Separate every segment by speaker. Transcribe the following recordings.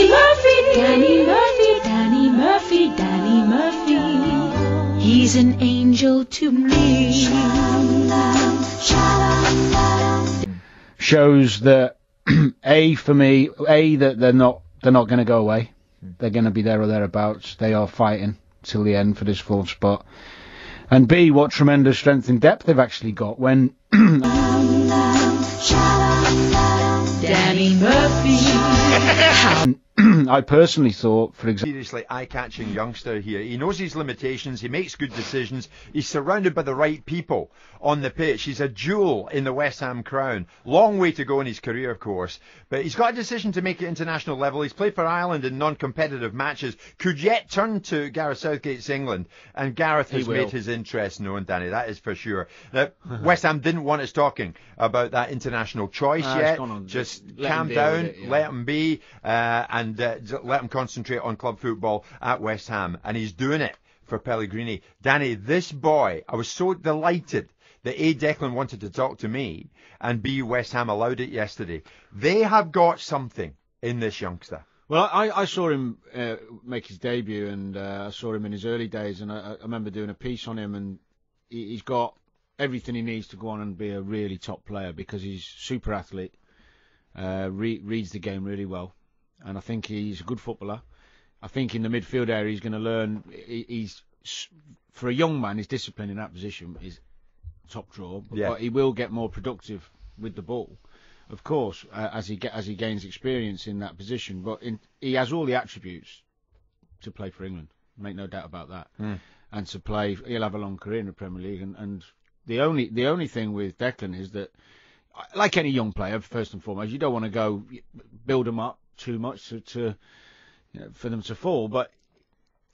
Speaker 1: Danny Murphy, Danny Murphy, Danny Murphy, Danny Murphy. He's an angel to me.
Speaker 2: Shows that for me, that they're not going to go away. They're going to be there or thereabouts. They are fighting till the end for this fourth spot. And B, what tremendous strength and depth they've actually got when
Speaker 1: Danny Murphy.
Speaker 2: I personally thought, for example,
Speaker 3: seriously eye-catching youngster here. He knows his limitations. He makes good decisions. He's surrounded by the right people on the pitch. He's a jewel in the West Ham crown. Long way to go in his career, of course. But he's got a decision to make at international level. He's played for Ireland in non-competitive matches. Could yet turn to Gareth Southgate's England. And Gareth has made his interest known, Danny. That is for sure. Now, West Ham didn't want us talking about that international choice yet. Just calm down, let him be, and let him concentrate on club football at West Ham. And he's doing it for Pellegrini. Danny, this boy, I was so delighted that A, Declan wanted to talk to me, and B, West Ham allowed it yesterday. They have got something in this youngster.
Speaker 2: Well, I saw him make his debut, and I saw him in his early days, and I remember doing a piece on him, and he's got everything he needs to go on and be a really top player, because he's super athlete, reads the game really well, and I think he's a good footballer. I think in the midfield area he's going to learn. He's, for a young man, his discipline in that position is top drawer, but he will get more productive with the ball, of course, as he gains experience in that position. But he has all the attributes to play for England, make no doubt about that. And to play, he'll have a long career in the Premier League. And the only thing with Declan is that, like any young player, first and foremost, you don't want to go build them up too much to for them to fall. But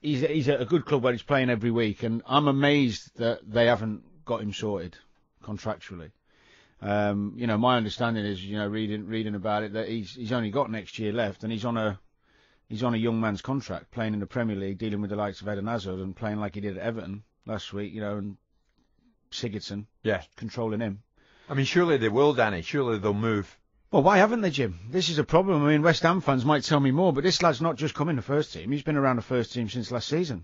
Speaker 2: he's at a good club where he's playing every week, and I'm amazed that they haven't got him sorted contractually. My understanding is, reading about it, that he's only got next year left, and he's on a young man's contract, playing in the Premier League, dealing with the likes of Eden Hazard, and playing like he did at Everton last week, and Sigurdsson controlling him.
Speaker 3: I mean, surely they will, Danny. Surely they'll move.
Speaker 2: Well, why haven't they, Jim? This is a problem. I mean, West Ham fans might tell me more, but this lad's not just come in the first team. He's been around the first team since last season.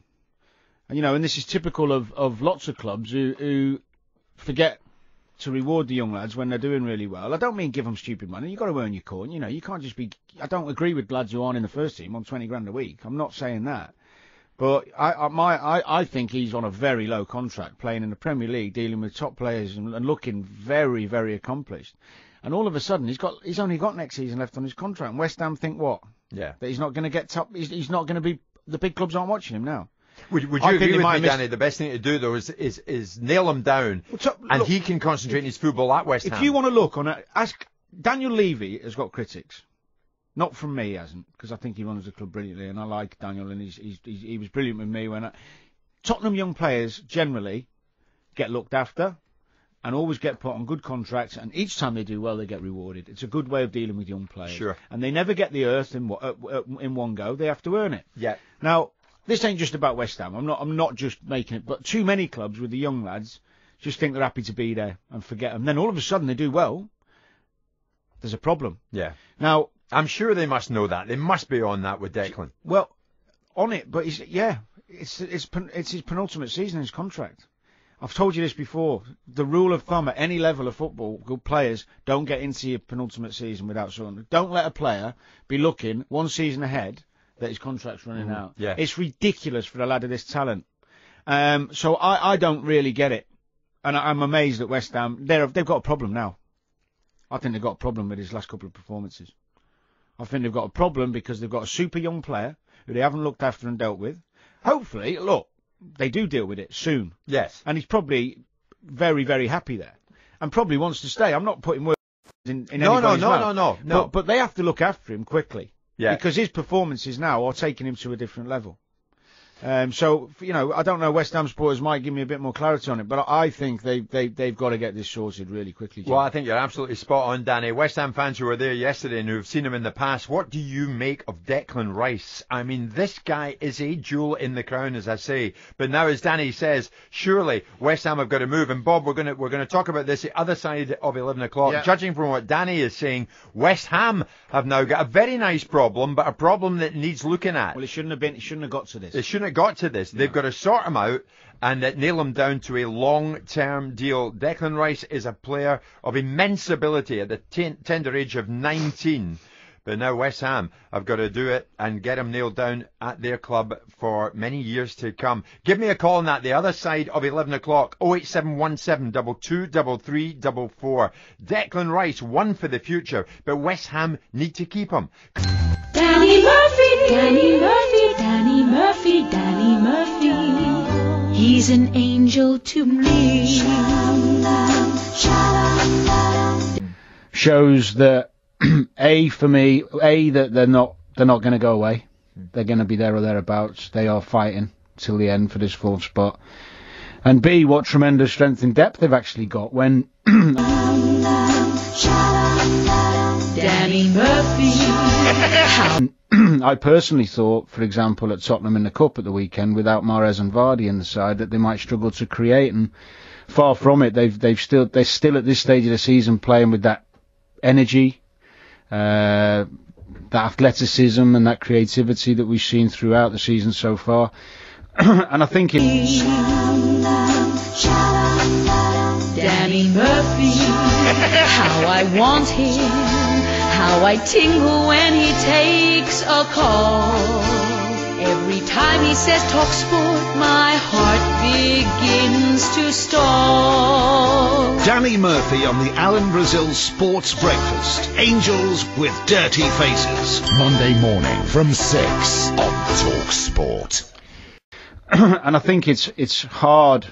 Speaker 2: And, and this is typical of lots of clubs who forget to reward the young lads when they're doing really well. I don't mean give them stupid money. You've got to earn your corn. You can't just be... I don't agree with lads who aren't in the first team on 20 grand a week. I'm not saying that. But I think he's on a very low contract, playing in the Premier League, dealing with top players and looking very, very accomplished. And all of a sudden, he's only got next season left on his contract. And West Ham think what? Yeah. That he's not going to get top. He's not going to be. The big clubs aren't watching him now.
Speaker 3: Would you agree with me, Danny? The best thing to do though is nail him down, and he can concentrate on his football at West Ham.
Speaker 2: If you want to look on it, ask Daniel Levy has got critics. Not from me, he hasn't, because I think he runs the club brilliantly, and I like Daniel, and he was brilliant with me when Tottenham young players generally get looked after and always get put on good contracts, and each time they do well, they get rewarded. It's a good way of dealing with young players.
Speaker 3: Sure.
Speaker 2: And they never get the earth in one go. They have to earn it.
Speaker 3: Yeah.
Speaker 2: Now, this ain't just about West Ham. I'm not just making it, but too many clubs with the young lads just think they're happy to be there and forget them. Then all of a sudden they do well. There's a problem.
Speaker 3: Yeah.
Speaker 2: Now,
Speaker 3: I'm sure they must know that. They must be on that with Declan.
Speaker 2: Well, on it, but it's his penultimate season in his contract. I've told you this before. The rule of thumb at any level of football, good players don't get into your penultimate season without something. Don't let a player be looking one season ahead that his contract's running out.
Speaker 3: Yeah.
Speaker 2: It's ridiculous for a lad of this talent. So I don't really get it. And I'm amazed at West Ham. They've got a problem now. I think they've got a problem with his last couple of performances. I think they've got a problem because they've got a super young player who they haven't looked after and dealt with. Hopefully, look, they do deal with it soon.
Speaker 3: Yes.
Speaker 2: And he's probably very, very happy there. And probably wants to stay. I'm not putting words in anybody's mouth.
Speaker 3: No.
Speaker 2: But they have to look after him quickly.
Speaker 3: Yeah.
Speaker 2: Because his performances now are taking him to a different level. So, you know, I don't know, West Ham supporters might give me a bit more clarity on it, but I think they've got to get this sorted really quickly, Jim.
Speaker 3: Well, I think you're absolutely spot on, Danny. West Ham fans who were there yesterday and who've seen him in the past, what do you make of Declan Rice? I mean, this guy is a jewel in the crown, as I say. But now, as Danny says, surely West Ham have got to move. And Bob, we're going to talk about this the other side of 11 o'clock.
Speaker 2: Yeah.
Speaker 3: Judging from what Danny is saying, West Ham have now got a very nice problem, but a problem that needs looking at.
Speaker 2: Well, it shouldn't have got to this.
Speaker 3: It shouldn't have got to this. They've got to sort him out and nail him down to a long-term deal. Declan Rice is a player of immense ability at the tender age of 19. But now West Ham have got to do it and get him nailed down at their club for many years to come. Give me a call on that, the other side of 11 o'clock, 08717 223344. Declan Rice, one for the future, but West Ham need to keep him.
Speaker 1: Danny Murphy, Danny Murphy, Danny Murphy, Danny Murphy. He's an angel to me.
Speaker 2: Shows that that they're not going to go away. They're going to be there or thereabouts. They are fighting till the end for this fourth spot. And B, what tremendous strength and depth they've actually got when
Speaker 1: Danny Murphy.
Speaker 2: I personally thought, for example, at Tottenham in the Cup at the weekend, without Mahrez and Vardy in the side, that they might struggle to create, and far from it. They're still at this stage of the season playing with that energy, that athleticism and that creativity that we've seen throughout the season so far. And I think
Speaker 1: Danny Murphy, how I want him, how I tingle when he takes a call. Every time he says talkSPORT, my heart begins to stall.
Speaker 4: Danny Murphy on the Alan Brazil Sports Breakfast. Angels with dirty faces. Monday morning from 6 on talkSPORT.
Speaker 2: And I think it's hard